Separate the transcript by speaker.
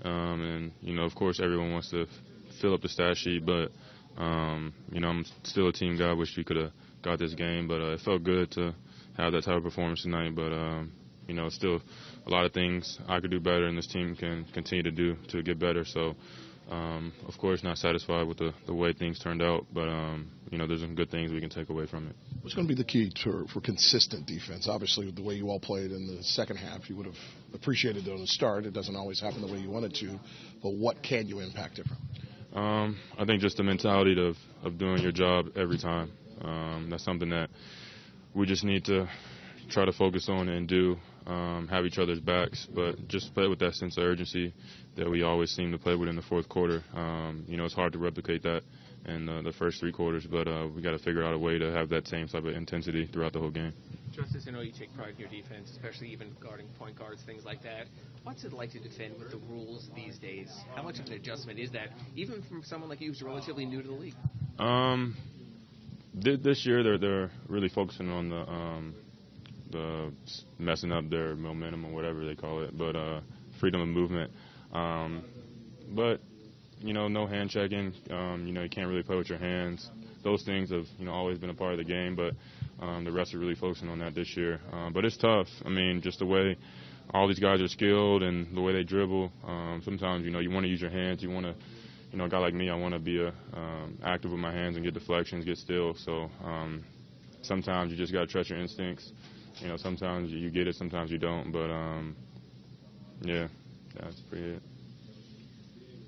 Speaker 1: And, of course, everyone wants to fill up the stat sheet, but, I'm still a team guy. I wish we could have got this game, but it felt good to have that type of performance tonight. But, still a lot of things I could do better, and this team can continue to do to get better. So, of course, not satisfied with the way things turned out, but, there's some good things we can take away from it.
Speaker 2: What's going to be the key for consistent defense? Obviously, with the way you all played in the second half, you would have appreciated it on the start. It doesn't always happen the way you want it to, but what can you impact differently?
Speaker 1: I think just the mentality of doing your job every time. That's something that we just need to try to focus on and do, have each other's backs, but just play with that sense of urgency that we always seem to play with in the fourth quarter. It's hard to replicate that in the first three quarters, but we got to figure out a way to have that same type of intensity throughout the whole game.
Speaker 3: Justice, I know you take pride in your defense, especially even guarding point guards, things like that. What's it like to defend with the rules these days? How much of an adjustment is that, even from someone like you who's relatively new to the league?
Speaker 1: This year they're really focusing on the messing up their momentum or whatever they call it, but freedom of movement. But no hand checking. You can't really play with your hands. Those things have always been a part of the game, but the refs are really focusing on that this year. But it's tough. Just the way all these guys are skilled and the way they dribble. Sometimes you want to use your hands. You want to. A guy like me, I want to be active with my hands and get deflections, get steals. So sometimes you just got to trust your instincts. Sometimes you get it, sometimes you don't. But, yeah, that's pretty it.